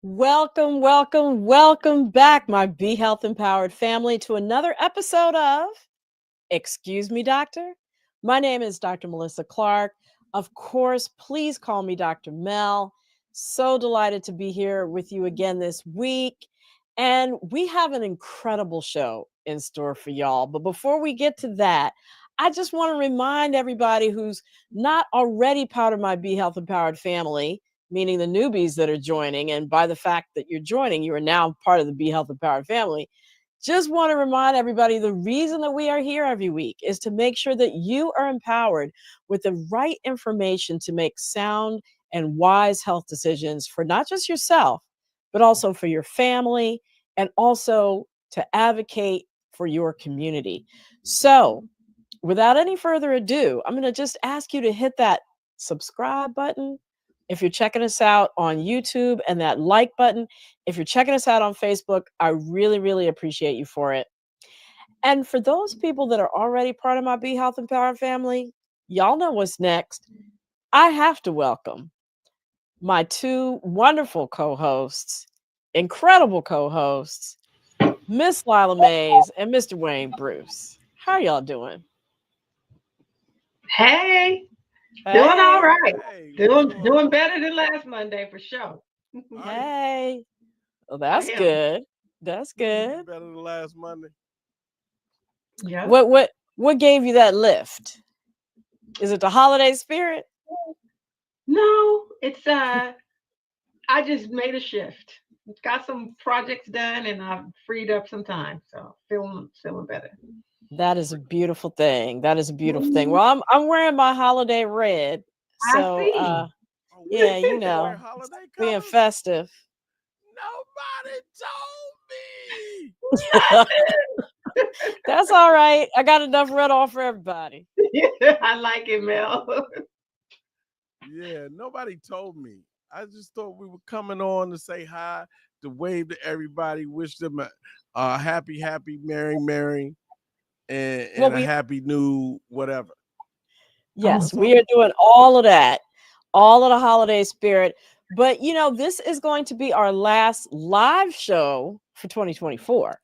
Welcome, welcome, welcome back, my Be Health Empowered family, to another episode of Excuse Me, Doctor. My name is Dr. Melissa Clark. Of course, please call me Dr. Mel. So delighted to be here with you again this week. And we have an incredible show in store for y'all. But before we get to that, I just want to remind everybody who's not already part of my Be Health Empowered family, meaning the newbies that are joining. And by the fact that you're joining, you are now part of the Be Health Empowered family. Just want to remind everybody the reason that we are here every week is to make sure that you are empowered with the right information to make sound and wise health decisions for not just yourself, but also for your family and also to advocate for your community. So, without any further ado, I'm going to just ask you to hit that subscribe button if you're checking us out on YouTube, and that like button if you're checking us out on Facebook. I really, really appreciate you for it. And for those people that are already part of my Be Health Empowered family, y'all know what's next. I have to welcome my two wonderful co-hosts, incredible co-hosts, Miss Lila Mays and Mr. Wayne Bruce. How are y'all doing? Hey, doing Hey, all right. Hey, what's going Doing on? better than last Monday for sure. Are you? hey. Well, I that's am. good. That's good. Better than last Monday? Yep. What gave you that lift? Is it the holiday spirit? No, it's I just made a shift. Got some projects done and I've freed up some time. So feeling better. That is a beautiful thing. That is a beautiful thing. Mhm. Well, I'm wearing my holiday red. I So see. Oh, yeah, you you wear know, it's holiday being colors? festive. Nobody told me. That's all right. I got enough red off for everybody. I like it, Mel. Yeah, nobody told me. I just thought we were coming on to say hi, to wave to everybody, wish them a happy, merry, Well, and a happy new whatever. Oh, yes, That's we all. are doing all of that, all of the holiday spirit. But this is going to be our last live show for 2024.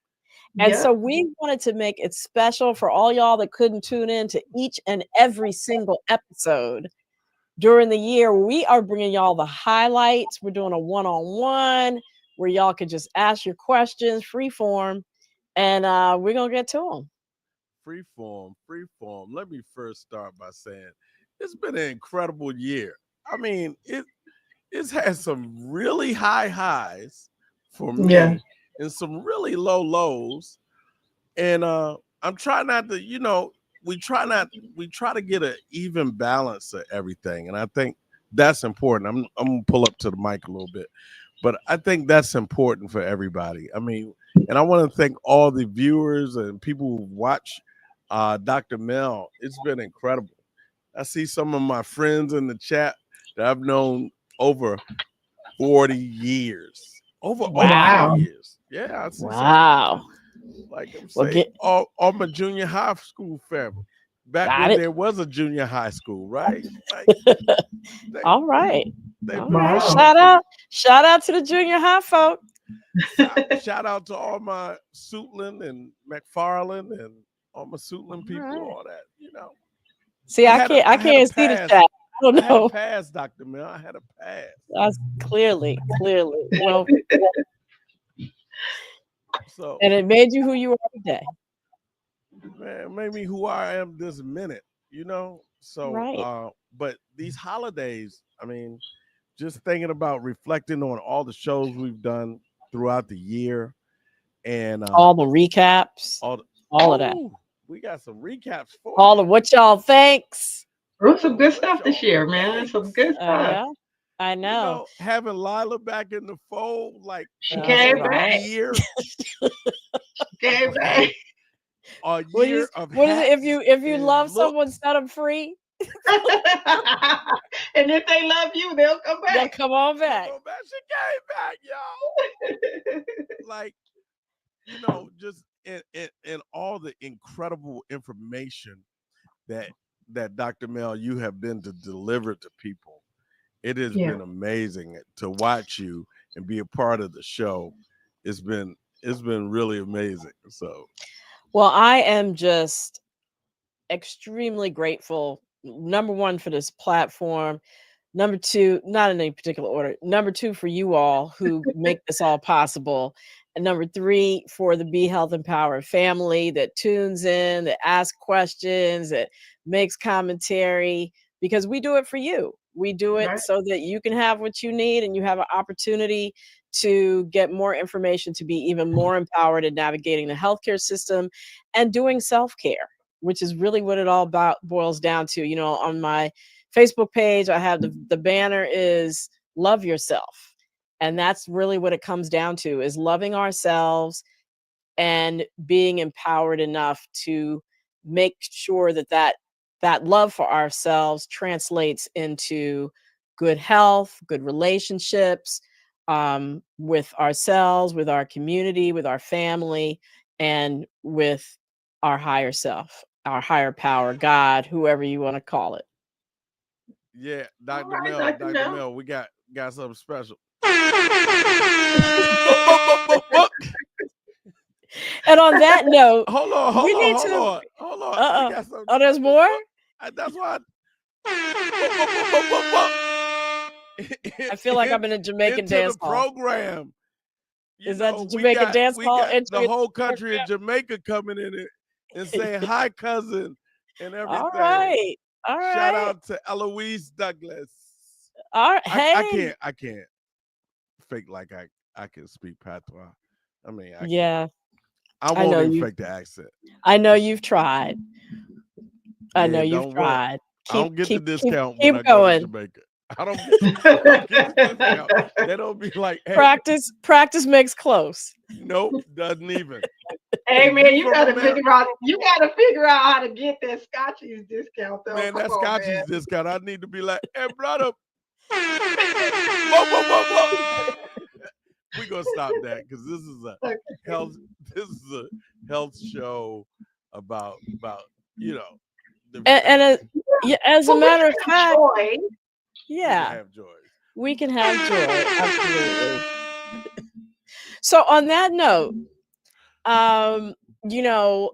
And so yep. we wanted to make it special for all y'all that couldn't tune in to each and every single episode during the year. We are bringing y'all the highlights. We're doing a one-on-one where y'all can just ask your questions, free form, and we're going to get to them. Free form. Let me first start by saying it's been an incredible year. I mean, it's had some really high highs for Yeah. me and some really low lows. And I'm trying not to, we try to get an even balance of everything. And I think that's important. I'm gonna pull up to the mic a little bit, but I think that's important for everybody. I mean, and I want to thank all the viewers and people who watch Dr. Mel. It's been incredible. I see some of my friends in the chat that I've known over 40 years. Over 40 Wow. Wow. years. Yeah, I see some Wow. like I'm Well, say all my junior high school family. Back got when it. there was a junior high school, right? Like they All right. they've All been right. Wow. around Shout for out. Shout out to the junior high folk. shout out to all my Suitland and McFarland and all my All Suitland people, right. all that, you know. See, I I had a can't I I had a can't see the pass. chat. I don't I had a know. pass, Dr. Mill. I had a pass. That's clearly, clearly. Well, So and it made you who you are today. man, made me who I am this minute, you know. So Right. but these holidays, I mean, just thinking about reflecting on all the shows we've done throughout the year and All the recaps, all the, all of that. we got some recaps for All you. of what y'all thinks. There was some All of good what stuff this y'all year, man. Some thinks. good I stuff. know. I You know. know, having Lila back in the fold, like She for That's came a back. right. year, She came back. a What is year of what is it? If hats you and love look, someone, set them free. And if they love you, they'll come They'll back. come on come back. on back. She came back, y'all. Like, just in all the incredible information that Dr. Mel you have been to deliver to people. It has Yeah. been amazing to watch you and be a part of the show. It's been really amazing. So Well, I am just extremely grateful. Number one, for this platform. Number two, not in any particular order. Number two, for you all who make this all possible. And number three, for the Be Health Empowered family that tunes in, that asks questions, that makes commentary, because we do it for you. We do it Right. so that you can have what you need and you have an opportunity to get more information, to be even more empowered in navigating the healthcare system and doing self care, which is really what it all about boils down to. You know, on my Facebook page, I have the banner is love yourself. And that's really what it comes down to, is loving ourselves and being empowered enough to make sure that that love for ourselves translates into good health, good relationships, with ourselves, with our community, with our family, and with our higher self, our higher power, God, whoever you want to call it. yeah, All Dr. right, Mel, Dr. Dr. Mel. Mel, we got something special. And on that note, Hold on, we need to hold on. We uh-uh. got something Oh, there's special. more? That's why. I feel like I'm in a Jamaican Into the dance hall. program. You Is that know, the Jamaican dance we hall got the entry into whole the country of program? Jamaica coming in it and saying hi, cousin, and All everything. right. All Shout right. out to Eloise Douglas. All right. I Hey. can't fake like I can speak patois. I mean, I can't. Yeah, I I won't know even you fake the accent. I know you've tried. I know Yeah, you've don't worry. tried. I Keep don't get the keep keep discount when keep I go to going. Jamaica. I don't get the discount. They don't be like, hey, Practice makes close. nope, doesn't even. Hey If man, you you from gotta America, figure out. You gotta figure out how to get that Scotchy's discount though. man, Come that on, Scotchy's man. discount. I need to be like, hey, brother, whoa. We gonna stop that because this is a Okay. health. This is a health show about you know the, And yeah, as a Well, we matter of can fact, enjoy. we can yeah, have joys. we can have joy. Absolutely. So on that note, um, you know,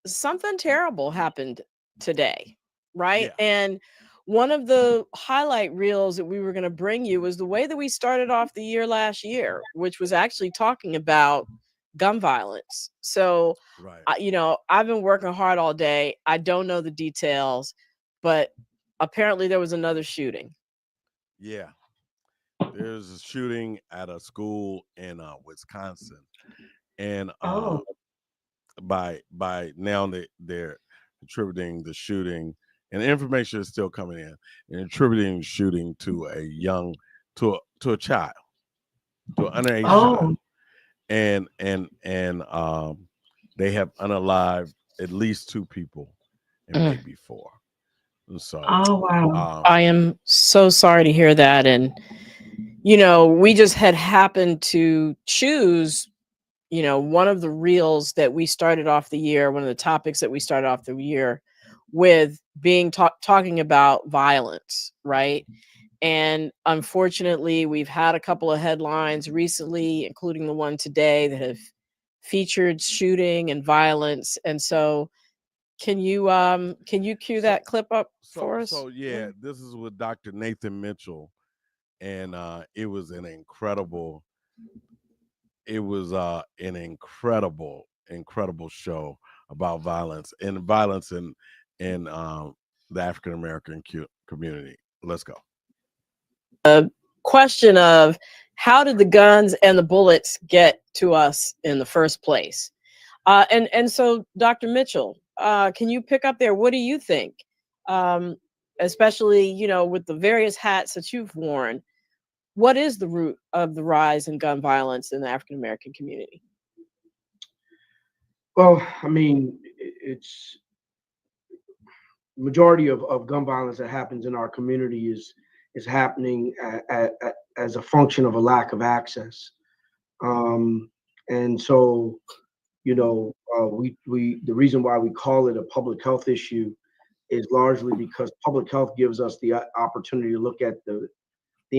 something terrible happened today, right? Yeah, And one of the highlight reels that we were going to bring you was the way that we started off the year last year, which was actually talking about gun violence. So, right. you know, I've been working hard all day. I don't know the details, but apparently there was another shooting. Yeah, there's a shooting at a school in Wisconsin, and Oh, by now they're attributing the shooting, and the information is still coming in, and attributing shooting to a young to a child, to an underage child, oh, and they have unalived at least two people and Mm. maybe four. And so oh, wow. I am so sorry to hear that. And, you know, we just had happened to choose, you know, one of the reels that we started off the year, one of the topics that we started off the year with being talking about violence, right? And unfortunately, we've had a couple of headlines recently, including the one today, that have featured shooting and violence. And so, can you cue so that clip up so for us? so yeah, this is with Dr. Nathan Mitchell, and it was an incredible show about violence in the African American community. Let's go. Question of how did the guns and the bullets get to us in the first place? And so, Dr. Mitchell, can you pick up there? What do you think? Um, Especially, you know, with the various hats that you've worn, what is the root of the rise in gun violence in the African American community? Well, I mean, it's majority of gun violence that happens in our community is happening as a function of a lack of access. Um, and so, we the reason why we call it a public health issue is largely because public health gives us the opportunity to look at the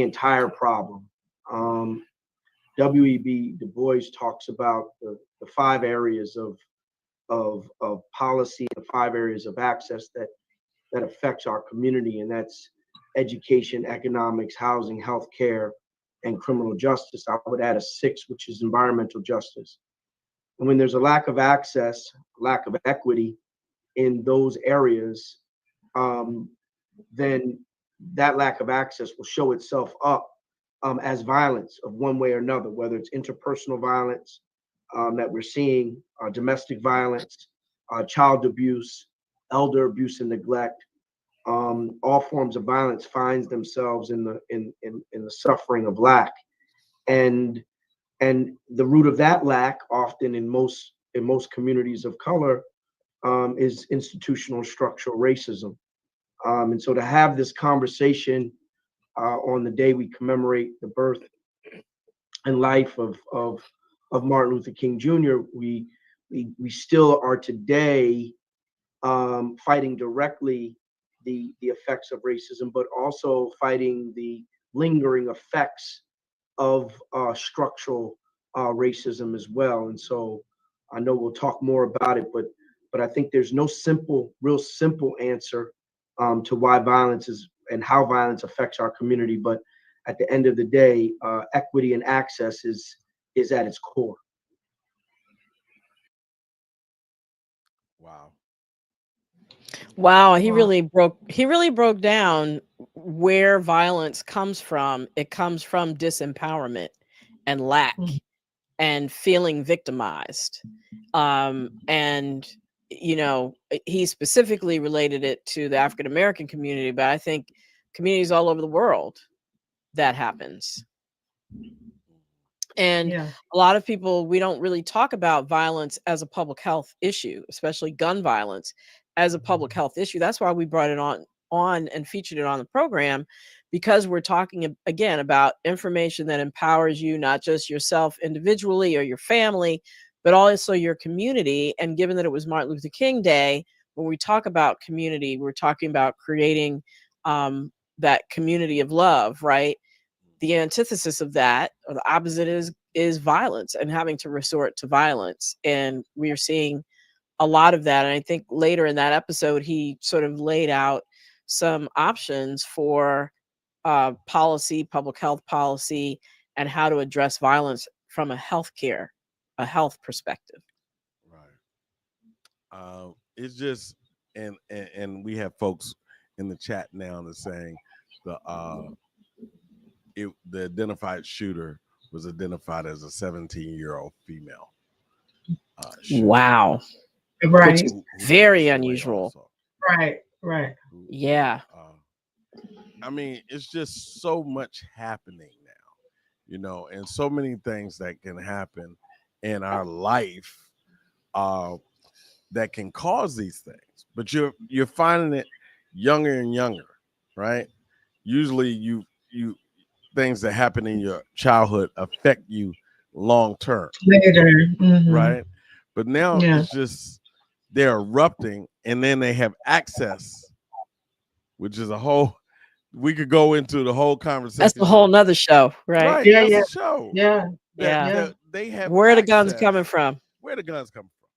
entire problem. Um, W.E.B. Du Bois talks about the 5 areas of policy, the 5 areas of access that affects our community, and that's education, economics, housing, healthcare, and criminal justice. I would add a 6, which is environmental justice. And when there's a lack of access, lack of equity in those areas, um, then that lack of access will show itself up as violence of one way or another, whether it's interpersonal violence that we're seeing, domestic violence, child abuse, elder abuse and neglect. All forms of violence finds themselves in the suffering of lack, and the root of that lack, often in most communities of color, is institutional structural racism. And so to have this conversation on the day we commemorate the birth and life of Martin Luther King Jr., we still are today fighting directly the effects of racism, but also fighting the lingering effects of structural racism as well. And so I know we'll talk more about it, but I think there's no real simple answer to why violence is and how violence affects our community. But at the end of the day, equity and access is at its core. Wow. Wow, Wow. he really broke down where violence comes from. It comes from disempowerment and lack Mm. and feeling victimized. And he specifically related it to the African American community, but I think communities all over the world that happens. And Yeah. a lot of people, we don't really talk about violence as a public health issue, especially gun violence as a public health issue. That's why we brought it on and featured it on the program, because we're talking again about information that empowers you, not just yourself individually or your family, but also your community. And given that it was Martin Luther King Day, when we talk about community, we're talking about creating that community of love, right? The antithesis of that, or the opposite, is violence and having to resort to violence. And we are seeing a lot of that. And I think later in that episode, he sort of laid out some options for public health policy, and how to address violence from a health perspective. Right. It's just, and we have folks in the chat now that's saying the the identified shooter was identified as a 17-year-old female shooter. Wow. Which Right. is Who very passed away unusual. also. Right. Right. Yeah. I mean, it's just so much happening now, and so many things that can happen in our life uh, that can cause these things. But you're finding it younger and younger, right? Usually, you things that happen in your childhood affect you long term, Later. Hmm. right? But now Yeah. it's just they're erupting, and then they have access, which is a whole. We could go into the whole That's a conversation whole of nother show, right? right. Yeah. That's Yeah. a show Yeah. that Yeah. Yeah. that they have Where are the guns coming access. from? Where the guns come from?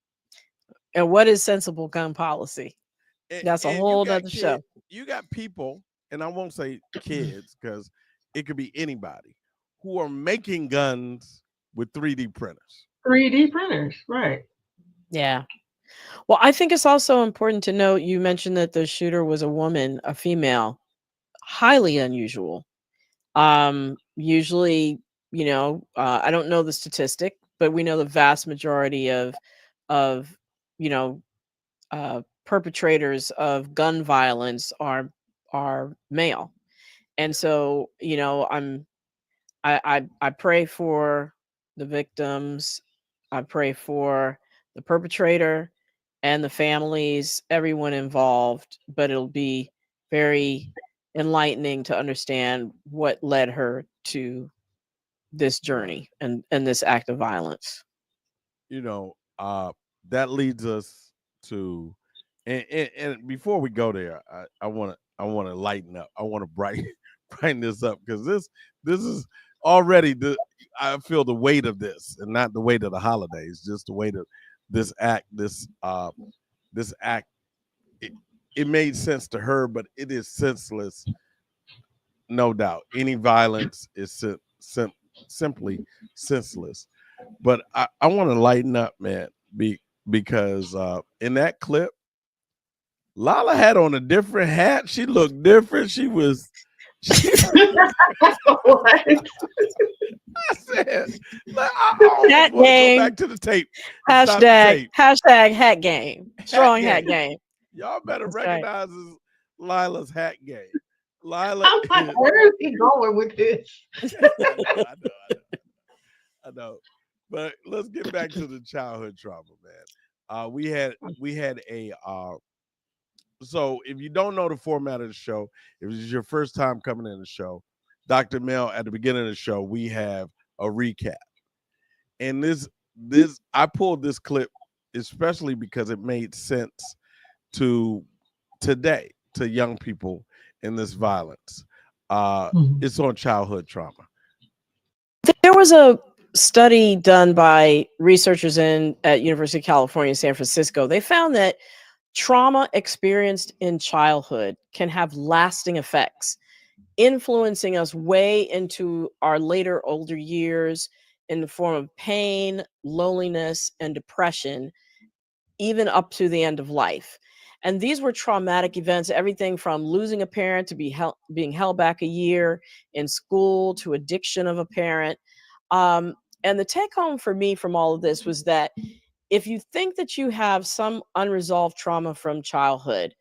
And what is sensible gun policy? That's a And you whole got nother show. you got people, and I won't say kids because it could be anybody who are making guns with 3D printers. 3D printers. Right. Yeah. Well, I think it's also important to note, you mentioned that the shooter was a woman, a female, highly unusual. Usually, I don't know the statistic, but we know the vast majority of you know perpetrators of gun violence are male. And so, I pray for the victims. I pray for the perpetrator and the families, everyone involved, but it'll be very enlightening to understand what led her to this Right. journey and this act of violence. You know, that leads us to, and before we go there, I want to lighten up. I want to brighten brighten this up because this is already I feel the weight of this, and not the weight of the holidays, just the weight of this act. This act. It made sense to her, but it is senseless, no doubt. Any violence is simply senseless. But I want to lighten up, man, because in that clip, Lila had on a different hat. She looked different. She was. What? I said, I almost Hat want to go game. back to the tape. And stop the tape. Hashtag hat game. Strong hat game. game. Y'all better That's right. recognize Lila's hat game. Lila. I'm like, where is he going with this? I know. But let's get back to the childhood trauma, man. We had a so if you don't know the format of the show, if this is your first time coming in the show, Dr. Mel, at the beginning of the show, we have a recap. And this I pulled this clip especially because it made sense to today, to young people in this violence. It's on childhood trauma. There was a study done by researchers at University of California, San Francisco. They found that trauma experienced in childhood can have lasting effects, influencing us way into our later older years in the form of pain, loneliness, and depression, even up to the end of life. And these were traumatic events, everything from losing a parent to being held back a year in school to addiction of a parent. And the take home for me from all of this was that if you think that you have some unresolved trauma from childhood,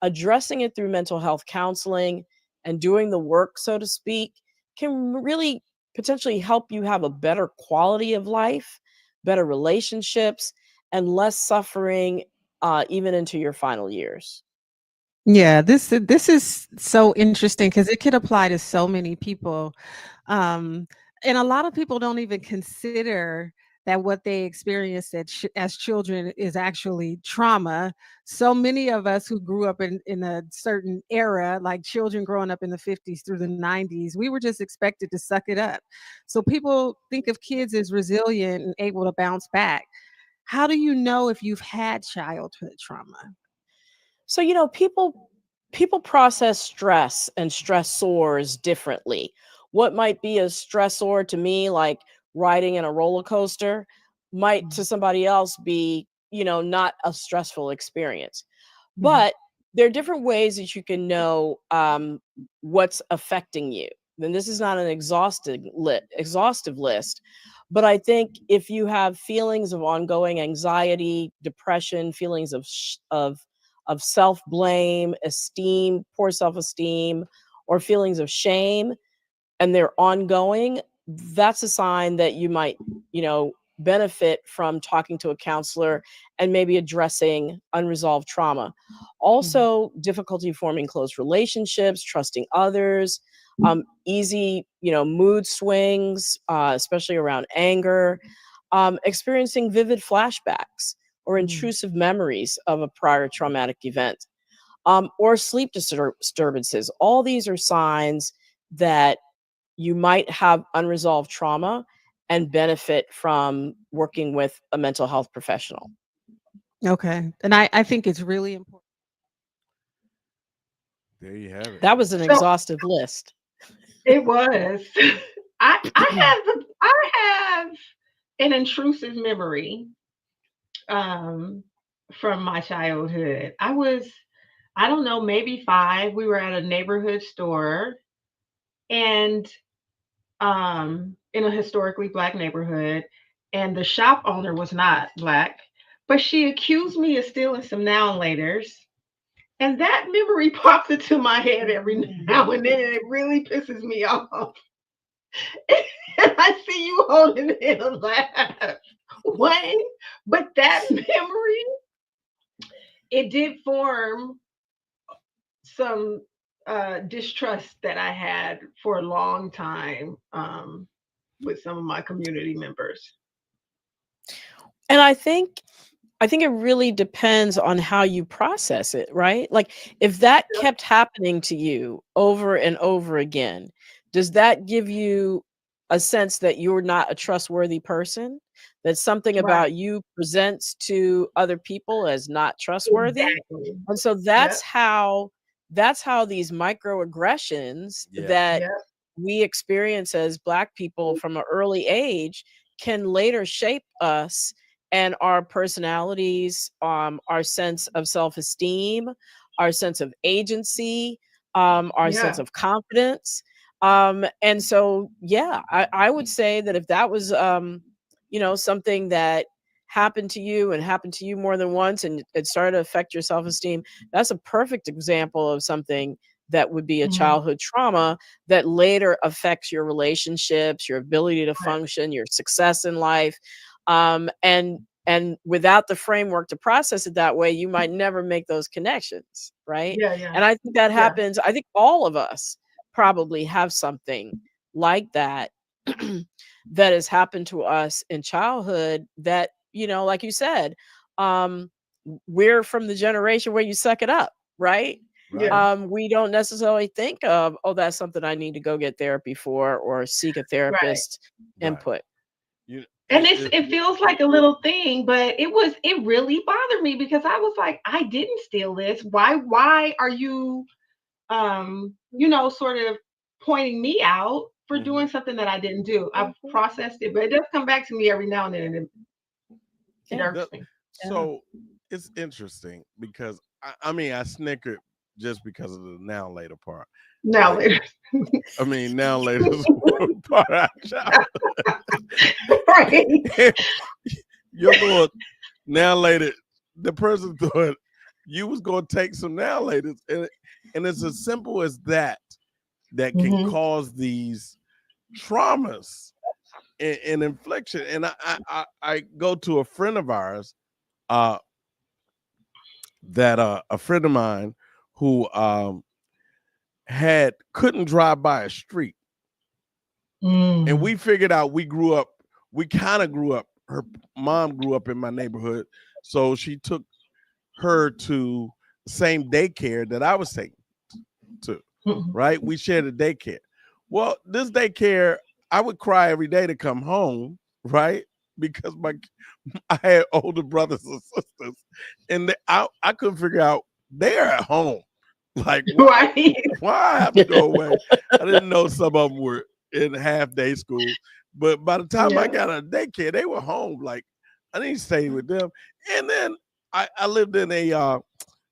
addressing it through mental health counseling and doing the work, so to speak, can really potentially help you have a better quality of life, better relationships, and less suffering even into your final years. Yeah, this is so interesting because it could apply to so many people. And a lot of people don't even consider that what they experienced as children is actually trauma. So many of us who grew up in a certain era, like children growing up in the 50s through the 90s, we were just expected to suck it up. So people think of kids as resilient and able to bounce back. How do you know if you've had childhood trauma? So, people process stress and stressors differently. What might be a stressor to me, like riding in a roller coaster, might to somebody else be, not a stressful experience. But there are different ways that you can know what's affecting you. And this is not an exhaustive list, but I think if you have feelings of ongoing anxiety, depression, feelings of self-blame, poor self-esteem, or feelings of shame, and they're ongoing, that's a sign that you might, benefit from talking to a counselor and maybe addressing unresolved trauma. Also, difficulty forming close relationships, trusting others, easy, mood swings, especially around anger, experiencing vivid flashbacks or intrusive memories of a prior traumatic event, or sleep disturbances. All these are signs that you might have unresolved trauma and benefit from working with a mental health professional. Okay. And I think it's really important. There you have it. That was an exhaustive list. It was. I have an intrusive memory from my childhood. I don't know, maybe 5. We were at a neighborhood store, and in a historically Black neighborhood, and the shop owner was not Black, but she accused me of stealing some now and laters. And that memory pops into my head every now and then. It really pisses me off. And I see you holding it in a laugh, Wayne. But that memory, it did form some distrust that I had for a long time with some of my community members. And I think it really depends on how you process it, right? Like if that kept happening to you over and over again, does that give you a sense that you're not a trustworthy person, that something Right. about you presents to other people as not trustworthy. Exactly. And so Yep. that's how these microaggressions Yeah. that Yep. we experience as Black people from an early age can later shape us and our personalities, our sense of self-esteem, our sense of agency, our sense Yeah. of confidence. And so, yeah, I would say that if that was, something that happened to you and happened to you more than once and it started to affect your self-esteem, that's a perfect example of something that would be a Mhm. childhood trauma that later affects your relationships, your ability to Right. function, your success in life. And without the framework to process it that way, you might never make those connections, right? Yeah. Yeah. And I think that Yeah. happens. I think all of us probably have something like that that has happened to us in childhood that, like you said, um, we're from the generation where you suck it up, right? Yeah. Right. We don't necessarily think of, oh, that's something I need to go get therapy for or seek a Right. therapist Right. input. You And it it feels like a little thing, but it really bothered me because I was like, I didn't steal this. Why are you sort of pointing me out for mhm. doing something that I didn't do? I've processed it, but it does come back to me every now and then, and it Yeah. irks That- me. Yeah. so it's interesting because I mean I snickered just because of the now later part. Now Like later. I mean now later is one part of our child. Right. Your little now later, the person thought you was gonna take some now later, and it's as simple as that that can Hmm. cause these traumas and infliction. And I go to a friend of ours, uh, that a friend of mine who had couldn't drive by a street, and Mm. we figured out we kind of grew up. Her mom grew up in my neighborhood, so she took her to the same daycare that I was taking to, Mm. right? We shared a daycare. Well, this daycare, I would cry every day to come home, right? Because I had older brothers and sisters, and I couldn't figure out they're at home. Like Right. why I have to go away? I didn't know some of them were in half day school, but by the time I Yeah. got a daycare, they were home. Like I didn't stay with them, and then I lived in a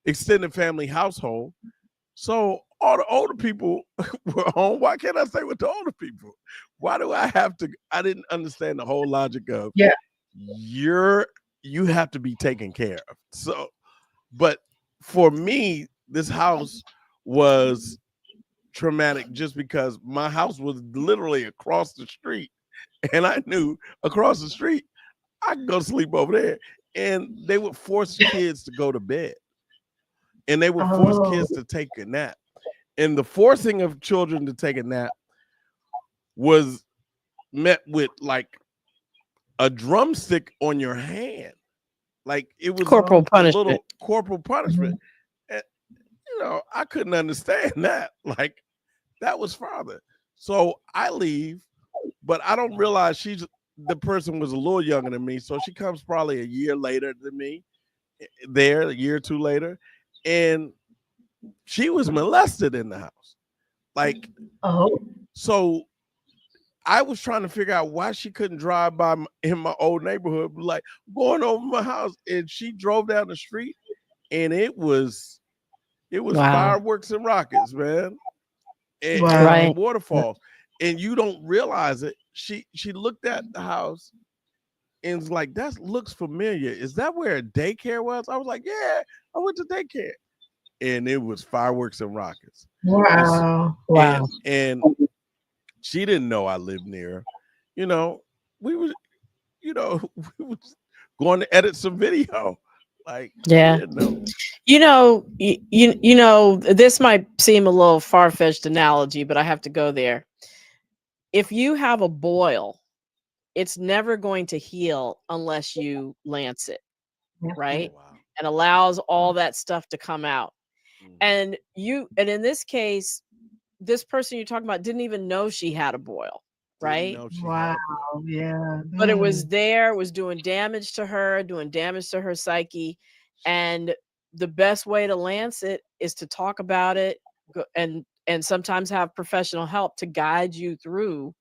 extended family household. So all the older people were home. Why can't I stay with the older people? Why do I have to? I didn't understand the whole logic of Yeah. you have to be taken care of. So, but for me, this house was traumatic just because my house was literally across the street, and I knew across the street I could go sleep over there, and they would force kids to go to bed, and they would force Oh. kids to take a nap. And the forcing of children to take a nap was met with like a drumstick on your hand. Like it was Corporal Oh. a punishment. little corporal punishment. Mhm. And, I couldn't understand that. Like that was father. So I leave, but I don't realize the person was a little younger than me. So she comes probably a year later than me, there, a year or two later. And she was molested in the house. Like, Oh. so I was trying to figure out why she couldn't drive by in my old neighborhood, like going over my house, and she drove down the street, and it was Wow. fireworks and rockets, man, Wow. and Right. waterfalls, and you don't realize it. She looked at the house and was like, "That looks familiar. Is that where a daycare was?" I was like, "Yeah, I went to daycare," and it was fireworks and rockets, and Wow. Wow. and she didn't know I lived near her. You know, we were we was going to edit some video. Like she Yeah. didn't know. This might seem a little far-fetched analogy, but I have to go there. If you have a boil, it's never going to heal unless you lance it, Yes, Oh yes. right? wow. And allows all that stuff to come out. Mhm. And in this case, this person you're talking about didn't even know she had a boil. Didn't right? know she Wow. had one. Yeah. But it was there, it was doing damage to her, doing damage to her psyche. And the best way to lance it is to talk about it and sometimes have professional help to guide you through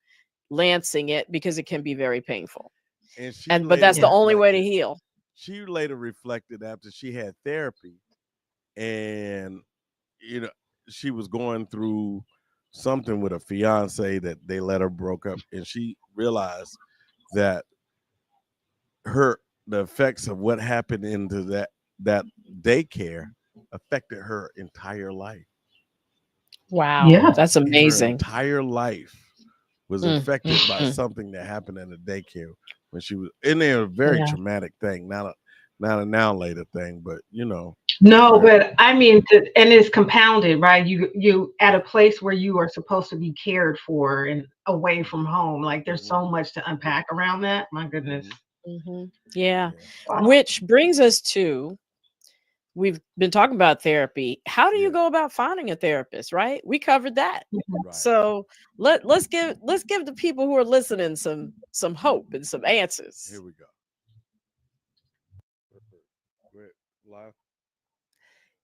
lancing it because it can be very painful. And she And but later that's the Yeah. only way to reflected. heal. She later reflected after she had therapy, and you know, she was going through something with a fiance that they let her broke up, and she realized that her the effects of what happened into that daycare affected her entire life. Wow, Yeah. that's Her amazing. entire life was Mm, mm, affected by mm. something that happened in the daycare when she was in there. A very Yeah. traumatic thing, not a now later thing, but No, very. but I mean, and it's compounded, right? You at a place where you are supposed to be cared for and away from home. Like there's Mhm, so much to unpack around that. My goodness. mhm, Yeah. yeah, Wow. Which brings us to we've been talking about therapy. How do you yeah, go about finding a therapist, right? We covered that. right. So let's give the people who are listening some hope and some Here answers. we go. Wait, live.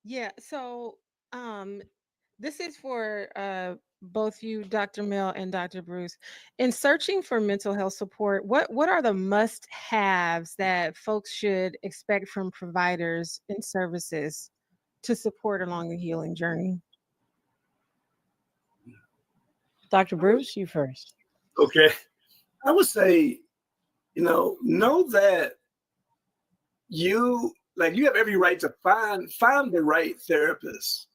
Yeah. So, um, this is for both you, Dr. Mel and Dr. Bruce. In searching for mental health support, what are the must-haves that folks should expect from providers and services to support along the healing journey? Dr. Bruce, you first. Okay. I would say, know that you have every right to find the right therapist,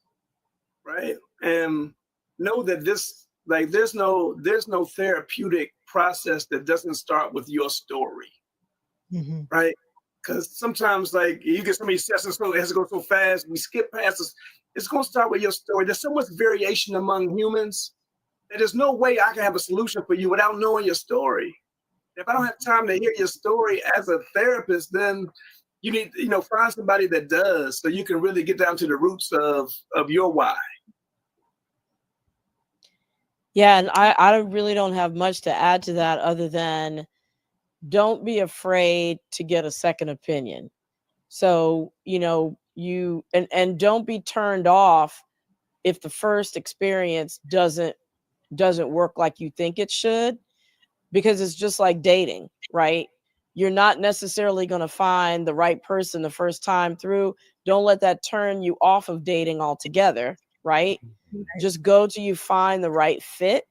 right? And know that this like there's no therapeutic process that doesn't start with your story, Mhm. right? Because sometimes like you get so many sessions, so it has to go so fast, we skip past this. It's going to start with your story. There's so much variation among humans that there's no way I can have a solution for you without knowing your story. If I don't have time to hear your story as a therapist, then you need, find somebody that does, so you can really get down to the roots of your why. Yeah, and I really don't have much to add to that other than don't be afraid to get a second opinion. So, you and don't be turned off if the first experience doesn't work like you think it should, because it's just like dating, right? You're not necessarily going to find the right person the first time through. Don't let that turn you off of dating altogether, right? Just go till you find the right fit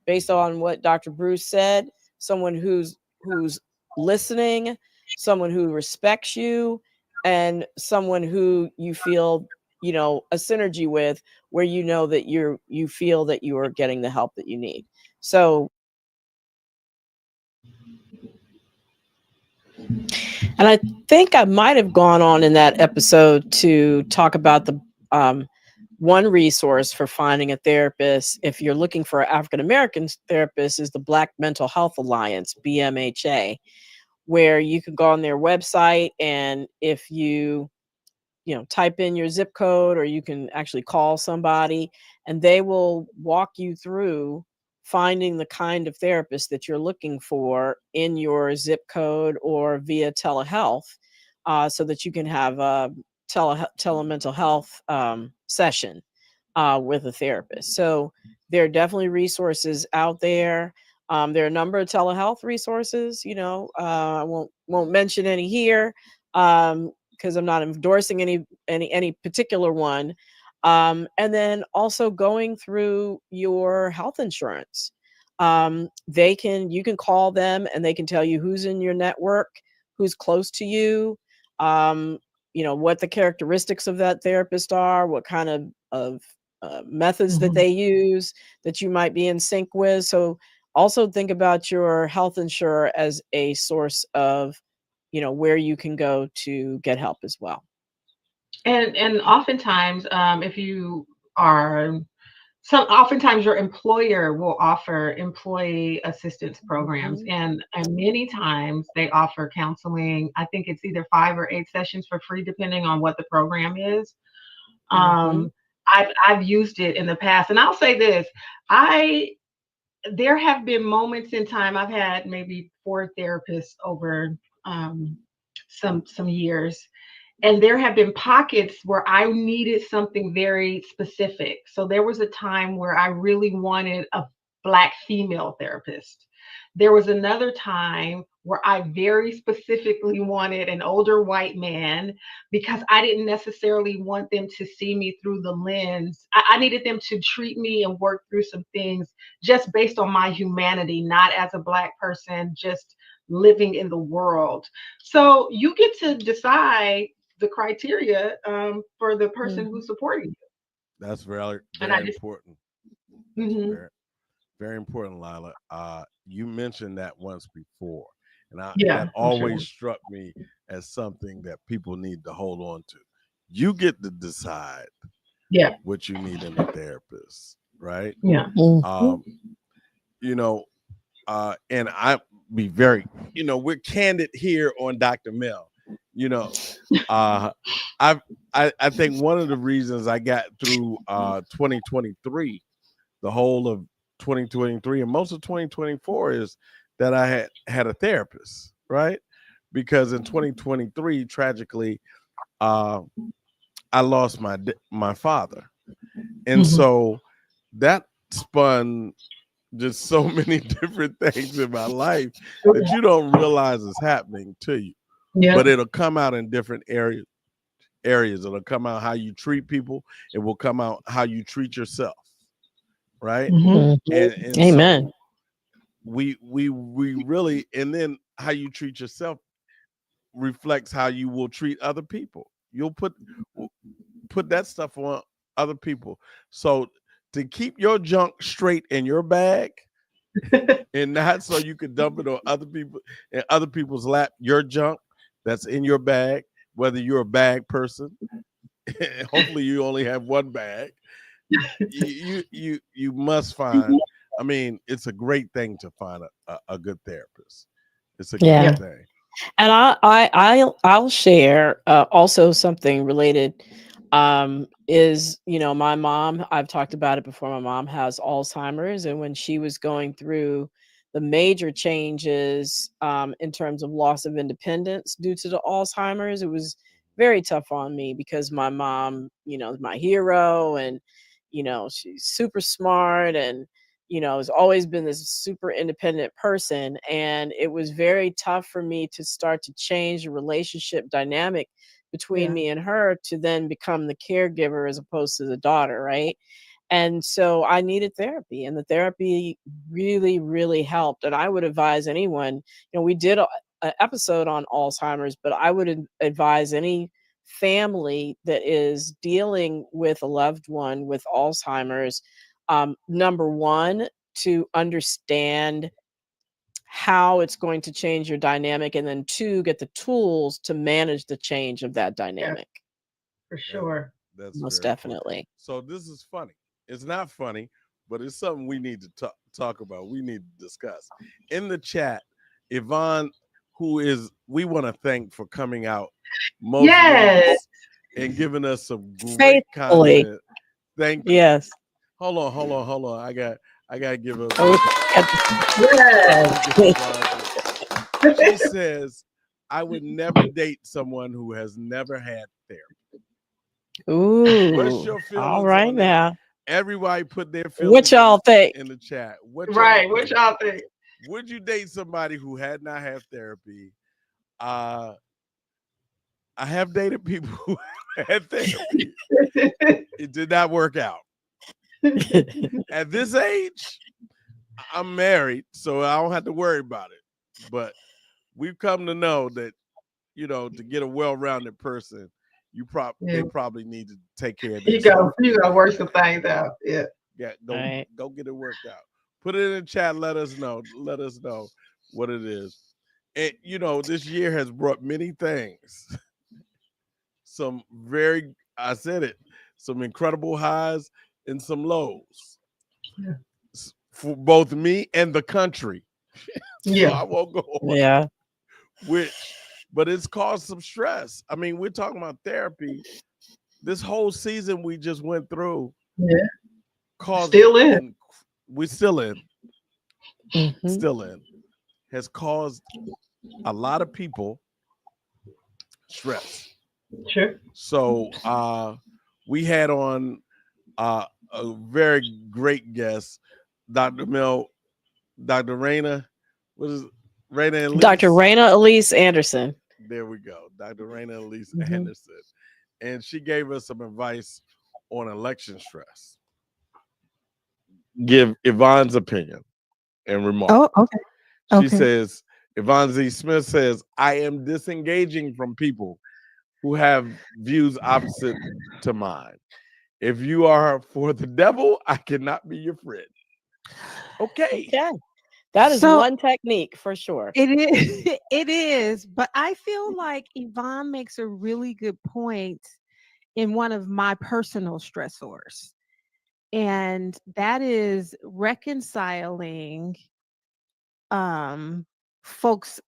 based on what Dr. Bruce said, someone who's listening, someone who respects you, and someone who you feel, a synergy with, where you know that you feel that you are getting the help that you need. So, and I think I might have gone on in that episode to talk about the one resource for finding a therapist if you're looking for an African American therapist is the Black Mental Health Alliance, BMHA, where you can go on their website, and if you type in your zip code, or you can actually call somebody, and they will walk you through finding the kind of therapist that you're looking for in your zip code or via telehealth, so that you can have a telemental health session with a therapist. So there are definitely resources out there. There are a number of telehealth resources. I won't mention any here, because I'm not endorsing any particular one. And then also going through your health insurance. You can call them and they can tell you who's in your network, who's close to you, what the characteristics of that therapist are, what kind of methods that Mhm. they use that you might be in sync with. So also think about your health insurer as a source of, where you can go to get help as well. And oftentimes, if you are oftentimes your employer will offer employee assistance programs, Mhm, and many times they offer counseling. I think it's either 5 or 8 sessions for free, depending on what the program is. mhm, Um, I've used it in the past, and I'll say this: I there have been moments in time. I've had maybe 4 therapists over some years, and there have been pockets where I needed something very specific. So there was a time where I really wanted a Black female therapist. There was another time where I very specifically wanted an older white man, because I didn't necessarily want them to see me through the lens. I needed them to treat me and work through some things just based on my humanity, not as a Black person, just living in the world. So you get to decide the criteria for the person who's supporting you. That's very, And I very just, important. That's mhm, very, very important, Lila. You mentioned that once before, and yeah, that I'm sure. always struck me as something that people need to hold on to. You get to decide Yeah, what you need in a therapist, right? yeah, Um, you know, and I be very, we're candid here on Dr. Mel. You know, uh, I I think one of the reasons I got through 2023, the whole of 2023 and most of 2024 is that I had a therapist, right? Because in 2023, tragically, uh, I lost my father, and mhm, so that spun just so many different things in my life that you don't realize is happening to you, yeah, but it'll come out in different areas. It'll come out how you treat people. It will come out how you treat yourself, right? mhm, And Amen. so we really, and then how you treat yourself reflects how you will treat other people. You'll put that stuff on other people. So to keep your junk straight in your bag, and not so you can dump it on other people and other people's lap, your junk that's in your bag, whether you're a bag person, hopefully you only have one bag. You must find. I mean, it's a great thing to find a good therapist. It's a Yeah. great yeah, thing. And I'll share also something related. Is my mom? I've talked about it before. My mom has Alzheimer's, and when she was going through the major changes in terms of loss of independence due to the Alzheimer's, it was very tough on me because my mom, is my hero, and she's super smart, and has always been this super independent person. And it was very tough for me to start to change the relationship dynamic between yeah, me and her to then become the caregiver as opposed to the daughter, right? And so I needed therapy, and the therapy really, really helped. And I would advise anyone, we did an episode on Alzheimer's, but I would advise any family that is dealing with a loved one with Alzheimer's, number one, to understand how it's going to change your dynamic, and then two, get the tools to manage the change of that yeah, dynamic. for That, sure. that's Most very important. definitely. So this is funny. It's not funny, but it's something we need to talk about. We need to discuss. In the chat, Yvonne, we want to thank for coming out most Yes. weeks and giving us some great Faithfully. content. Thank you. Yes. Hold on. I gotta give us Oh, Yes. She says, I would never date someone who has never had therapy. What's ooh, your all feelings right on that? now. Everybody put their What feelings y'all think? in the chat. What y'all Right. What think? y'all think? Would you date somebody who had not had therapy? Uh, I have dated people who had therapy. It did not work out. At this age, I'm married, so I don't have to worry about it. But we've come to know that, to get a well-rounded person, Yeah. they probably need to take care of You themselves go. You first. gotta work some things out. Yeah. Yeah, Right. go get it worked out. Put it in the chat. Let us know. Let us know what it is. And this year has brought many things. Some I said it, some incredible highs and some lows Yeah. for both me and the country. So Yeah. I won't go on Yeah. which, but it's caused some stress. I mean, we're talking about therapy. This whole season we just went through Yeah. caused, Still in. we're still in. Mhm. still in, has caused a lot of people stress. Sure. So we had on a very great guest, Dr. Mel, Dr. Raina, what is it? Raina Dr. Elise? Raina Elise Anderson. There we go. Dr. Raina Elise Mhm. Anderson. And she gave us some advice on election stress. Give Yvonne's opinion and remark. Oh, okay. She Okay. says, Yvonne Z. Smith says, I am disengaging from people who have views opposite to mine. If you are for the devil, I cannot be your friend. Okay. Okay. That is So one technique for sure. it is, it is, but I feel like Yvonne makes a really good point in one of my personal stressors, and that is reconciling folks'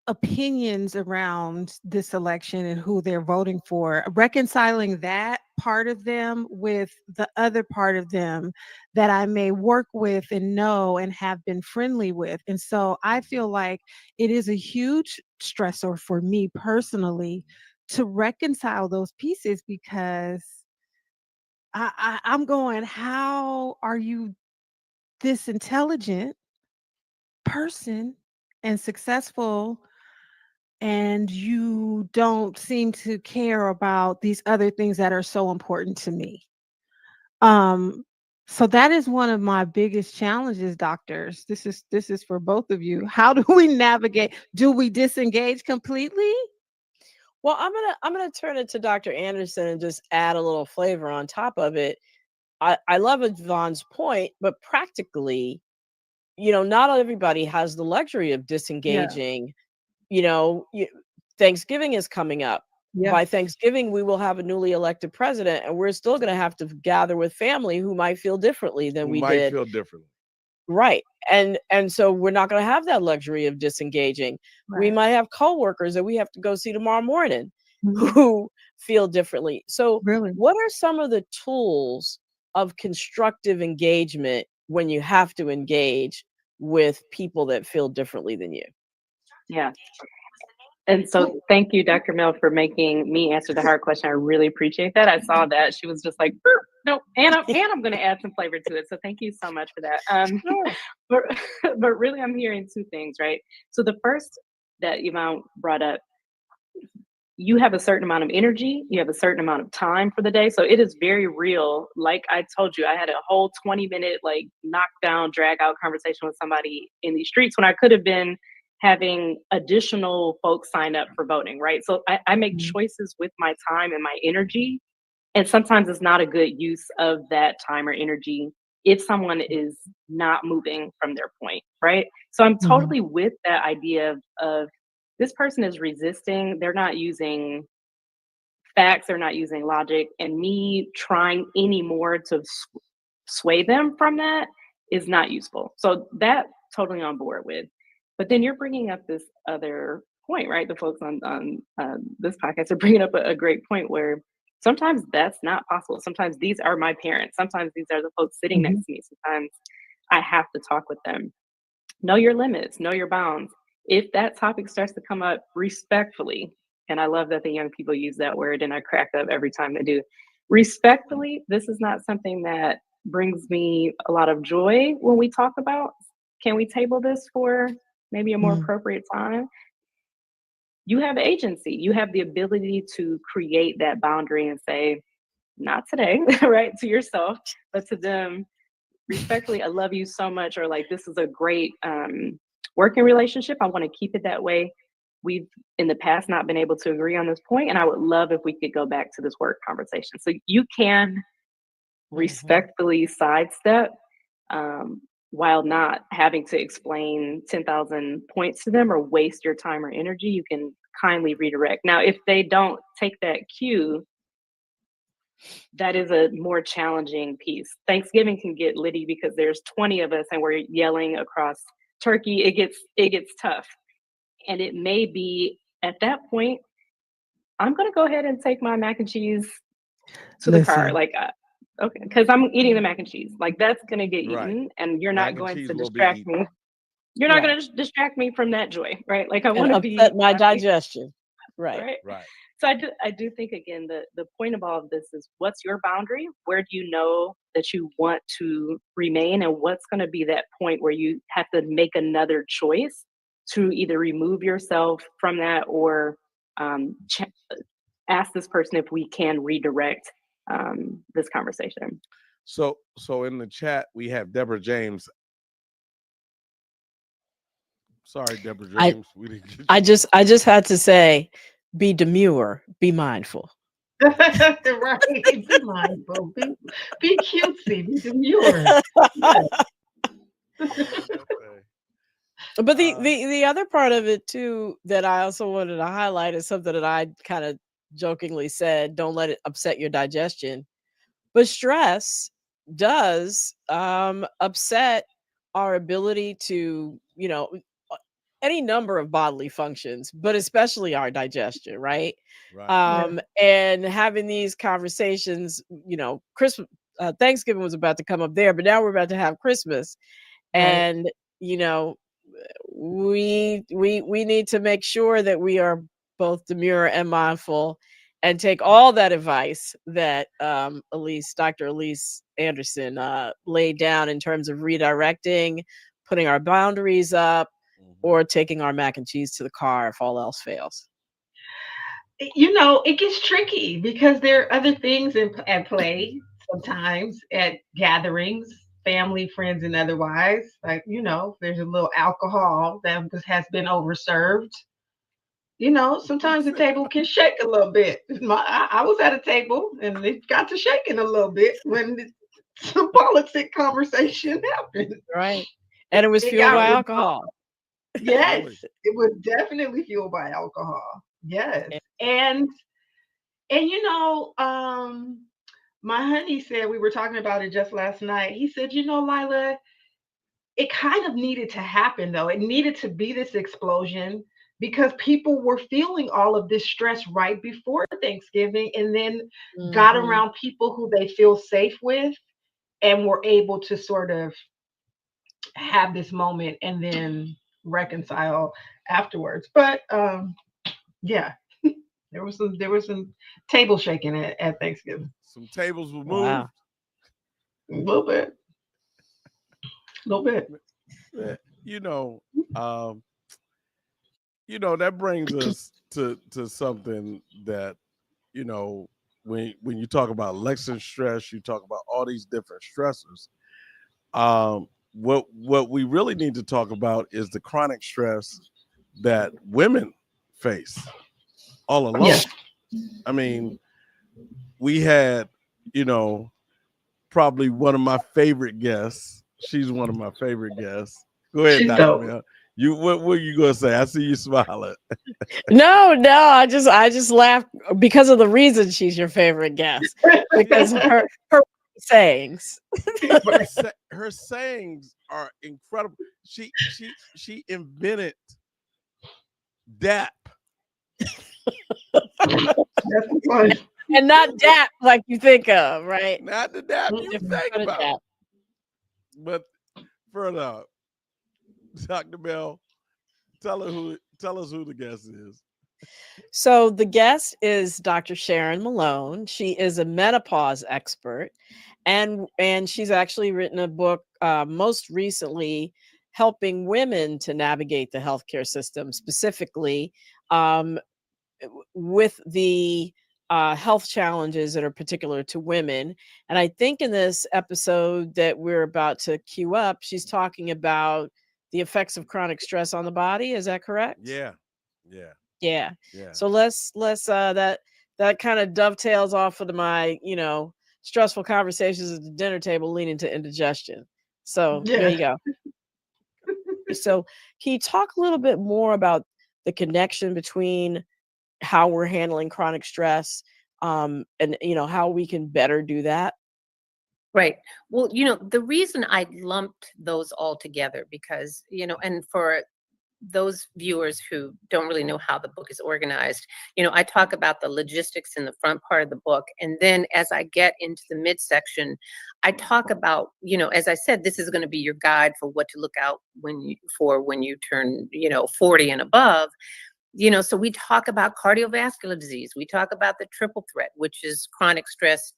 opinions around this election and who they're voting for, reconciling that part of them with the other part of them that I may work with and know and have been friendly with. And so I feel like it is a huge stressor for me personally to reconcile those pieces, because I'm going, how are you this intelligent person and successful, and you don't seem to care about these other things that are so important to me? Um, so that is one of my biggest challenges, doctors. This is for both of you. How do we navigate? Do we disengage completely? Well, I'm gonna turn it to Dr. Anderson and just add a little flavor on top of it. I love Yvonne's point, but practically, not everybody has the luxury of Yeah. disengaging. Thanksgiving is coming up. Yeah. By Thanksgiving, we will have a newly elected president, and we're still going to have to gather with family who might feel differently than Who we might did. feel differently. Right. And so we're not going to have that luxury of disengaging. We Right. might have coworkers that we have to go see tomorrow morning Mhm. who feel differently. So, Really? what are some of the tools of constructive engagement when you have to engage with people that feel differently than you? Yeah. And so thank you, Dr. Mel, for making me answer the hard question. I really appreciate that. I saw that. She was just like, "Burp, no, and I'm going to add some flavor to it. So thank you so much for that. Sure. But, but really, I'm hearing two things, right? So the first that Yvonne brought up, you have a certain amount of energy, you have a certain amount of time for the day. So it is very real. Like I told you, I had a whole 20-minute, like, knockdown, drag out conversation with somebody in these streets when I could have been having additional folks sign up for voting, right? So I make Mhm. choices with my time and my energy. And sometimes it's not a good use of that time or energy if someone is not moving from their point, right? So I'm Mhm. totally with that idea of this person is resisting, they're not using facts, they're not using logic, and me trying anymore to sway them from that is not useful. So that totally on board with. But then you're bringing up this other point, right? The folks on this podcast are bringing up a great point where sometimes that's not possible. Sometimes these are my parents. Sometimes these are the folks sitting Mhm. next to me. Sometimes I have to talk with them. Know your limits, know your bounds. If that topic starts to come up respectfully, and I love that the young people use that word, and I crack up every time they do. Respectfully, this is not something that brings me a lot of joy when we talk about. Can we table this for maybe a more Mhm. appropriate time? You have agency. You have the ability to create that boundary and say, not today, right? To yourself, but to them, respectfully, I love you so much, or like, this is a great working relationship. I want to keep it that way. We've in the past not been able to agree on this point, and I would love if we could go back to this work conversation. So you can Mhm. respectfully sidestep um, while not having to explain 10,000 points to them or waste your time or energy. You can kindly redirect. Now, if they don't take that cue, that is a more challenging piece. Thanksgiving can get litty because there's 20 of us and we're yelling across turkey. It gets tough. And it may be at that point, I'm going to go ahead and take my mac and cheese to the car. Listen. Like, okay, because I'm eating the mac and cheese. Like, that's going to get Right. eaten and you're Mac not and going cheese to will be distract eaten. me. You're not Right. going to distract me from that joy, right? Like I And want to be upset my happy, digestion. Right. right? Right. So I do think again the point of all of this is what's your boundary? Where do you know that you want to remain, and what's going to be that point where you have to make another choice to either remove yourself from that or ch- ask this person if we can redirect this conversation. So in the chat we have Deborah James. Sorry, Deborah I James. We didn't get I you. just had to say, be demure, be mindful. Right. Be mindful. Be cutesy. Be demure. Yeah. But the, Uh, the the other part of it too that I also wanted to highlight is something that I kind of jokingly said, don't let it upset your digestion. But stress does upset our ability to, any number of bodily functions, but especially our digestion, right? right. Yeah. And having these conversations, Christmas, Thanksgiving was about to come up there, but now we're about to have Christmas, Right. and you know, we need to make sure that we are both demure and mindful, and take all that advice that Dr. Elise Anderson laid down in terms of redirecting, putting our boundaries up, Mhm. or taking our mac and cheese to the car if all else fails. It gets tricky because there are other things at play sometimes at gatherings, family, friends, and otherwise. Like, there's a little alcohol that has been overserved. Sometimes the table can shake a little bit. I was at a table and it got to shaking a little bit when some politic conversation happened. Right. And it was It fueled got by real. alcohol. Yes, Really? it was definitely fueled by alcohol. Yes. Yeah. And my honey said, we were talking about it just last night. He said, Lila, it kind of needed to happen though. It needed to be this explosion because people were feeling all of this stress right before Thanksgiving and then got Mhm. around people who they feel safe with and were able to sort of have this moment and then reconcile afterwards. But yeah, there was some table shaking at Thanksgiving. Some tables were moved. Wow. A little bit. A little bit. Eh, You know, um, that brings us to something that, you know, when you talk about lectin stress, you talk about all these different stressors. What we really need to talk about is the chronic stress that women face all alone. Yes. I mean, we had, you know, probably one of my favorite guests. She's one of my favorite guests. Go ahead, She's Dr. dope. Mel. What were you gonna say? I see you smiling. No, I just laughed because of the reason she's your favorite guest, because of her sayings. her her sayings are incredible. She invented DAP. That's fun. And not dap like you think of, right? Not the DAP you Different think kind of about. dap. But further, Dr. Bell, tell us who the guest is. So the guest is Dr. Sharon Malone. She is a menopause expert, and she's actually written a book most recently helping women to navigate the healthcare system, specifically um, with the health challenges that are particular to women. And I think in this episode that we're about to queue up, she's talking about the effects of chronic stress on the body. Is that correct? Yeah. Yeah. Yeah. Yeah. So let's that kind of dovetails off of my, stressful conversations at the dinner table leading to indigestion. So there Yeah. you go. So can you talk a little bit more about the connection between how we're handling chronic stress, and how we can better do that? Right. Well, the reason I lumped those all together because, and for those viewers who don't really know how the book is organized, I talk about the logistics in the front part of the book. And then as I get into the midsection, I talk about, as I said, this is going to be your guide for what to look out when you turn, 40 and above. So we talk about cardiovascular disease. We talk about the triple threat, which is chronic stress,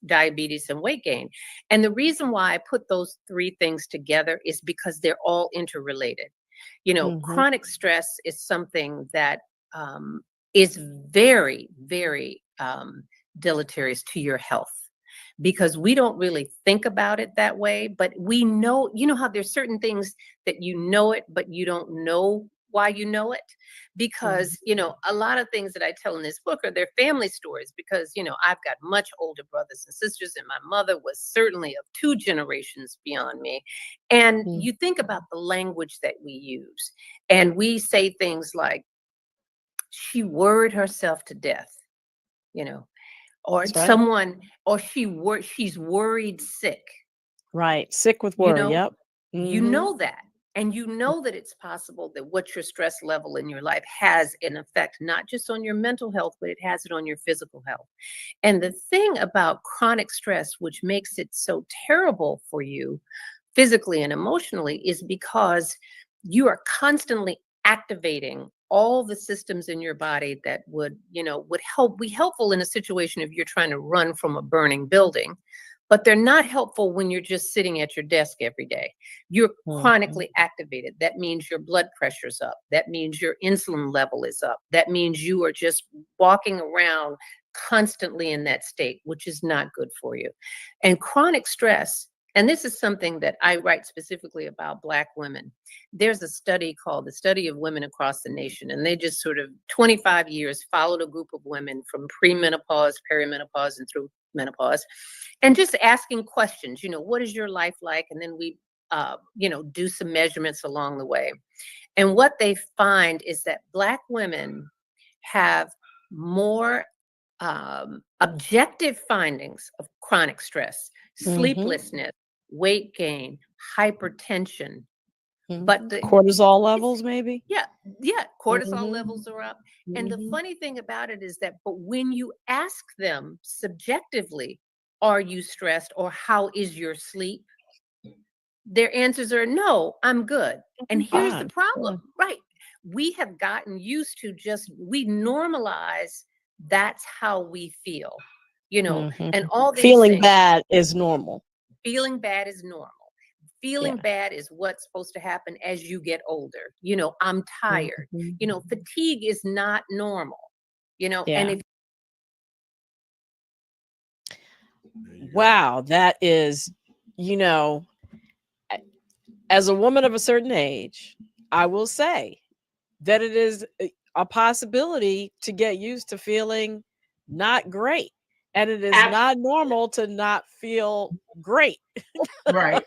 diabetes, and weight gain. And the reason why I put those three things together is because they're all interrelated. Chronic stress is something that is very, very deleterious to your health, because we don't really think about it that way. But we know, how there's certain things that it, but you don't know why you know it, because a lot of things that I tell in this book are their family stories, because I've got much older brothers and sisters, and my mother was certainly of 2 generations beyond me. And you think about the language that we use, and we say things like, she worried herself to death, or That's right. someone, or she's worried sick. Right. Sick with worry. Yep. You know that. And you know that it's possible that what your stress level in your life has an effect, not just on your mental health, but it has it on your physical health. And the thing about chronic stress, which makes it so terrible for you physically and emotionally, is because you are constantly activating all the systems in your body that would be helpful in a situation if you're trying to run from a burning building. But they're not helpful when you're just sitting at your desk every day. You're chronically activated. That means your blood pressure's up. That means your insulin level is up. That means you are just walking around constantly in that state, which is not good for you. And chronic stress, and this is something that I write specifically about Black women. There's a study called the Study of Women Across the Nation, and they just sort of 25 years followed a group of women from premenopause, perimenopause, and through menopause, and just asking questions, what is your life like? And then we, do some measurements along the way. And what they find is that Black women have more objective findings of chronic stress, sleeplessness, weight gain, hypertension. But the cortisol levels, maybe? Yeah, cortisol levels are up. And the funny thing about it is that, but when you ask them subjectively, are you stressed, or how is your sleep? Their answers are, no, I'm good. And here's the problem, right? We have gotten used to we normalize that's how we feel, and all these feeling things. bad is normal. Feeling bad is normal. Feeling bad is what's supposed to happen as you get older. I'm tired. Fatigue is not normal, and if wow, that is, as a woman of a certain age, I will say that it is a possibility to get used to feeling not great. And it is not normal to not feel great. Right.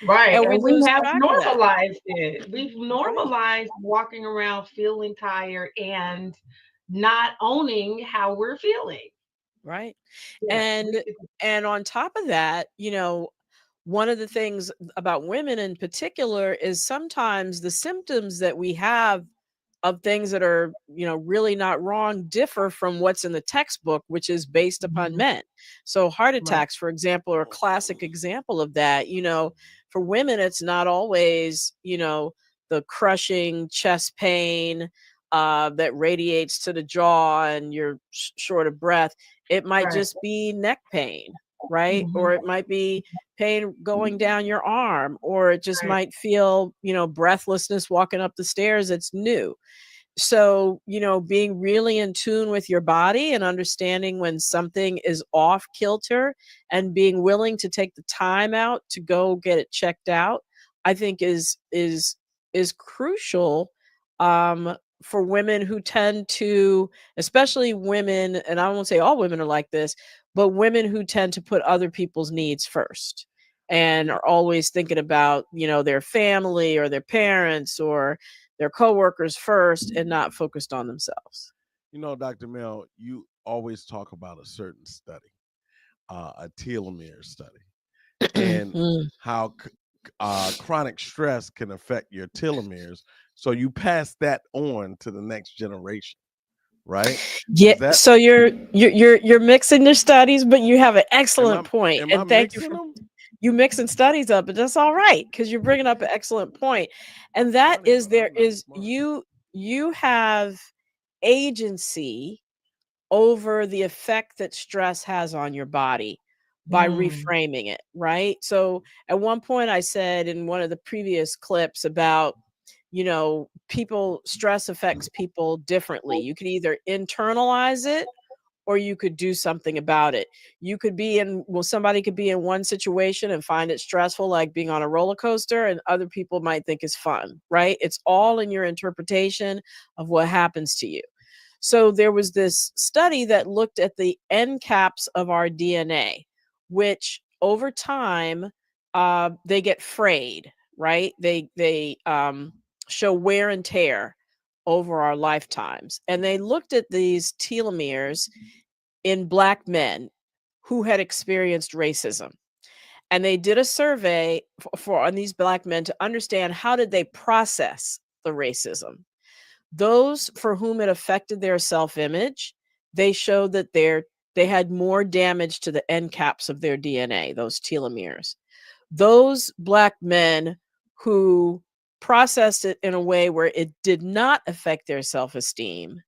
Right. And we And we lose have track of that. normalized it. We've normalized walking around feeling tired and not owning how we're feeling. Right. Yeah. And on top of that, one of the things about women in particular is sometimes the symptoms that we have of things that are, really not wrong differ from what's in the textbook, which is based upon men. So heart attacks, for example, are a classic example of that. For women, it's not always, the crushing chest pain that radiates to the jaw and you're short of breath. It might just be neck pain, right? Or it might be pain going down your arm, or it just might feel, breathlessness walking up the stairs. It's new. So, being really in tune with your body and understanding when something is off kilter and being willing to take the time out to go get it checked out, I think is crucial for women who tend to, especially women, and I won't say all women are like this, but women who tend to put other people's needs first and are always thinking about, their family or their parents or their coworkers first and not focused on themselves. Dr. Mel, you always talk about a certain study, a telomere study, and how chronic stress can affect your telomeres. So you pass that on to the next generation, right? Yeah, Is that so you're mixing your studies, but you have an excellent point, am I and thank you mixing for them? you mixing studies up, but that's all right because you're bringing up an excellent point, and that Funny, is but there I'm not is smart. you have agency over the effect that stress has on your body by reframing it, right? So at one point I said in one of the previous clips about, people stress affects people differently. You can either internalize it or you could do something about it. You could be in, well, somebody could be in one situation and find it stressful, like being on a roller coaster, and other people might think it's fun, right? It's all in your interpretation of what happens to you. So there was this study that looked at the end caps of our DNA, which over time they get frayed, right? They show wear and tear over our lifetimes, and they looked at these telomeres in Black men who had experienced racism. And they did a survey for on these Black men to understand how did they process the racism. Those for whom it affected their self-image, they showed that they had more damage to the end caps of their DNA, those telomeres. Those Black men who processed it in a way where it did not affect their self-esteem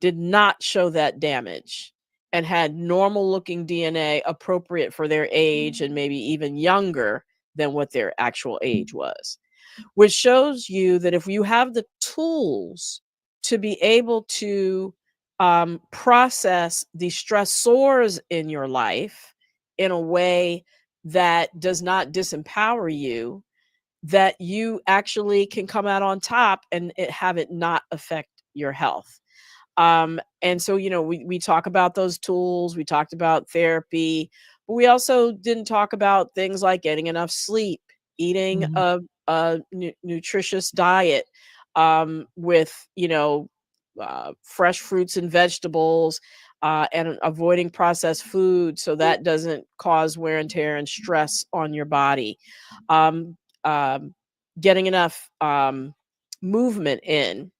did not show that damage and had normal looking DNA appropriate for their age and maybe even younger than what their actual age was, which shows you that if you have the tools to be able to process the stressors in your life in a way that does not disempower you, that you actually can come out on top and have it not affect your health. And so, we talk about those tools, we talked about therapy, but we also didn't talk about things like getting enough sleep, eating a nutritious diet, with, fresh fruits and vegetables, and avoiding processed food so that doesn't cause wear and tear and stress on your body. Um, Getting enough movement in,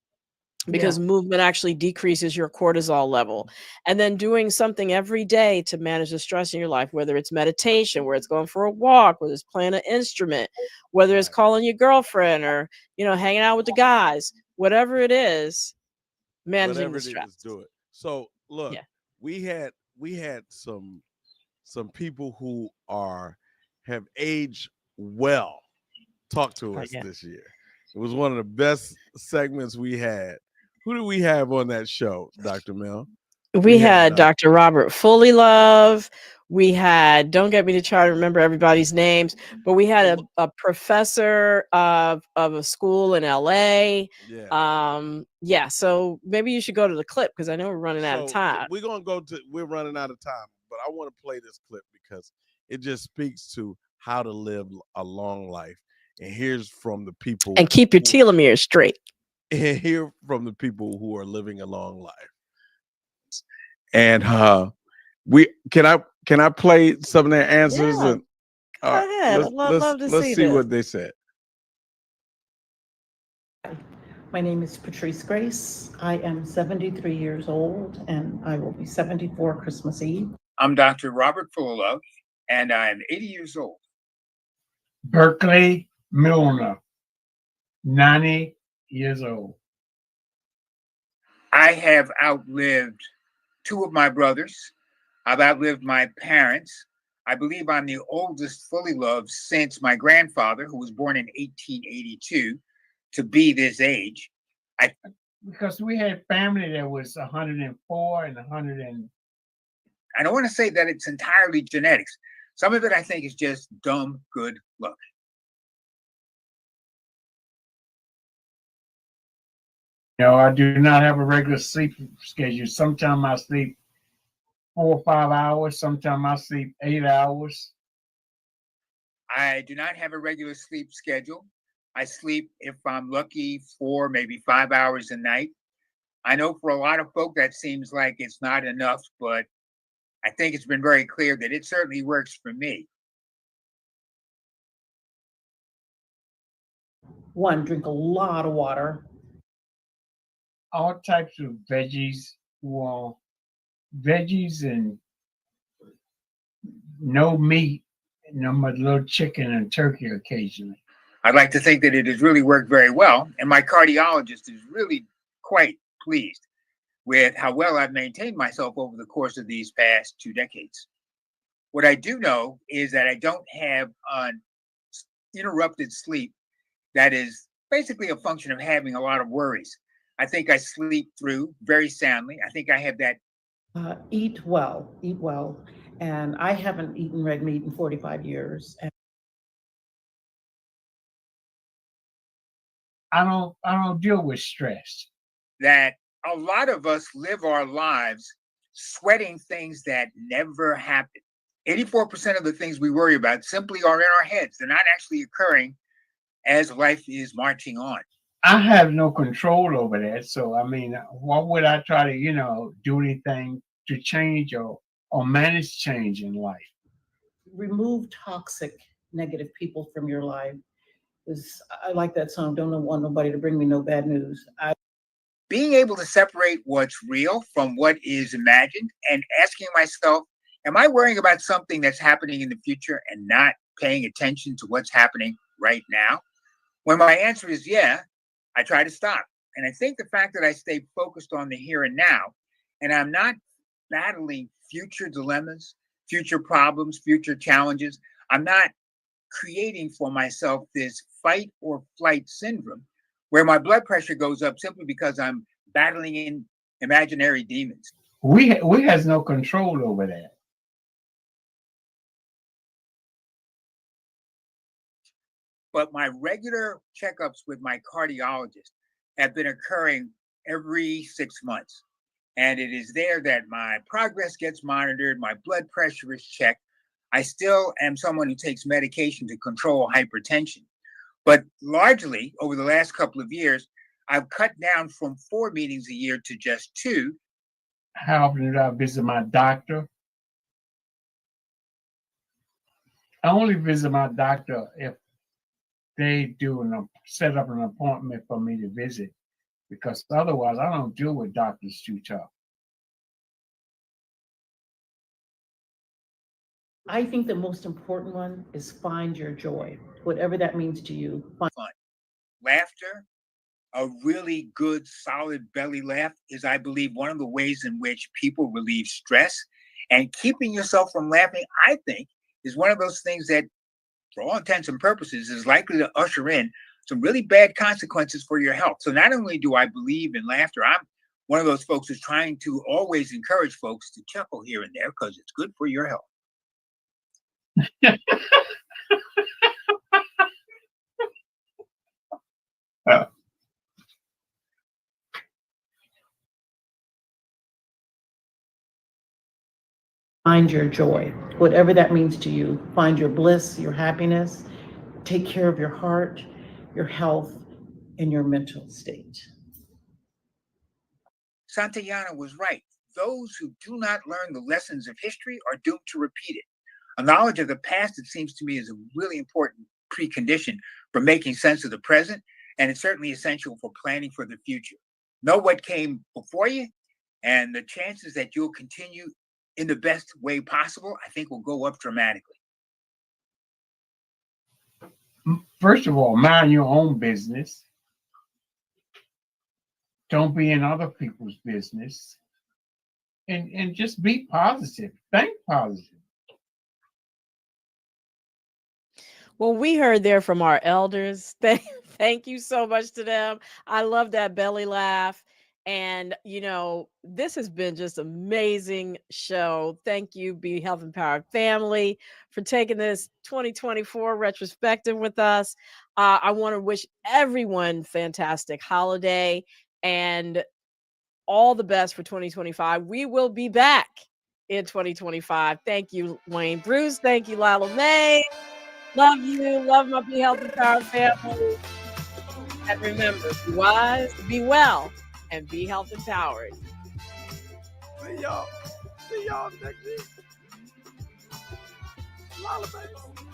because movement actually decreases your cortisol level, and then doing something every day to manage the stress in your life, whether it's meditation, where it's going for a walk, whether it's playing an instrument, whether it's Right. calling your girlfriend, or hanging out with the guys, whatever it is, managing Whatever the it is, stress. do it. So look, Yeah. we had some people who have aged well talk to Oh, us yeah. this year. It was one of the best segments we had. Who do we have on that show, Dr. Mel? We We had had Dr. Robert Fullylove. We had, don't get me to try to remember everybody's names, but we had a professor of a school in LA. Yeah, so maybe you should go to the clip because I know we're running out of So time. we're running out of time, but I want to play this clip because it just speaks to how to live a long life. And here's from the people And keep your telomeres straight. and hear from the people who are living a long life. And we can I play some of their answers, Yeah, and go ahead. I'd love to let's see see this. what they said. My name is Patrice Grace. I am 73 years old and I will be 74 Christmas Eve. I'm Dr. Robert Fullilove, and I'm 80 years old. Berkeley Milner, 90 years old. I have outlived two of my brothers. I've outlived my parents. I believe I'm the oldest Fullilove since my grandfather, who was born in 1882, to be this age. Because we had family that was 104 and 100 and... I don't want to say that it's entirely genetics. Some of it I think is just dumb good luck. I do not have a regular sleep schedule. Sometimes I sleep 4 or 5 hours. Sometimes I sleep 8 hours. I do not have a regular sleep schedule. I sleep, if I'm lucky, 4, maybe 5 hours a night. I know for a lot of folk that seems like it's not enough, but I think it's been very clear that it certainly works for me. One, drink a lot of water. All types of veggies, well, veggies and no meat, no but little chicken and turkey occasionally. I'd like to think that it has really worked very well, and my cardiologist is really quite pleased with how well I've maintained myself over the course of these past 2 decades. What I do know is that I don't have interrupted sleep that is basically a function of having a lot of worries. I think I sleep through very soundly. I think I have that. Eat well, eat well. And I haven't eaten red meat in 45 years. And I don't deal with stress. That a lot of us live our lives sweating things that never happen. 84% of the things we worry about simply are in our heads. They're not actually occurring as life is marching on. I have no control over that. So, I mean, why would I try to, do anything to change or manage change in life? remove toxic, negative people from your life. I like that song, Don't Want Nobody to Bring Me No Bad News. Being able to separate what's real from what is imagined and asking myself, am I worrying about something that's happening in the future and not paying attention to what's happening right now? When my answer is yeah, I try to stop. And I think the fact that I stay focused on the here and now, and I'm not battling future dilemmas, future problems, future challenges, I'm not creating for myself this fight or flight syndrome where my blood pressure goes up simply because I'm battling in imaginary demons. We has no control over that. But my regular checkups with my cardiologist have been occurring every 6 months. And it is there that my progress gets monitored, my blood pressure is checked. I still am someone who takes medication to control hypertension. But largely, over the last couple of years, I've cut down from 4 meetings a year to just 2. How often do I visit my doctor? I only visit my doctor if they set up an appointment for me to visit, because otherwise I don't deal with doctors too tough. I think the most important one is find your joy, whatever that means to you. Fun. Laughter, a really good, solid belly laugh is, I believe, one of the ways in which people relieve stress. And keeping yourself from laughing, I think, is one of those things that, for all intents and purposes, is likely to usher in some really bad consequences for your health. So not only do I believe in laughter, I'm one of those folks who's trying to always encourage folks to chuckle here and there because it's good for your health. Find your joy, whatever that means to you. Find your bliss, your happiness. Take care of your heart, your health, and your mental state. Santayana was right. Those who do not learn the lessons of history are doomed to repeat it. A knowledge of the past, it seems to me, is a really important precondition for making sense of the present, and it's certainly essential for planning for the future. Know what came before you, and the chances that you'll continue in the best way possible, I think, will go up dramatically. First of all, mind your own business. Don't be in other people's business. And just be positive. Think positive. Well, we heard there from our elders. Thank you so much to them. I love that belly laugh. And, this has been just amazing show. Thank you, Be Health Empowered Family, for taking this 2024 retrospective with us. I want to wish everyone fantastic holiday and all the best for 2025. We will be back in 2025. Thank you, Wayne Bruce. Thank you, Lila May. Love you. Love my Be Health Empowered family. And remember, be wise, be well, and be health empowered. See y'all next week. Lila May.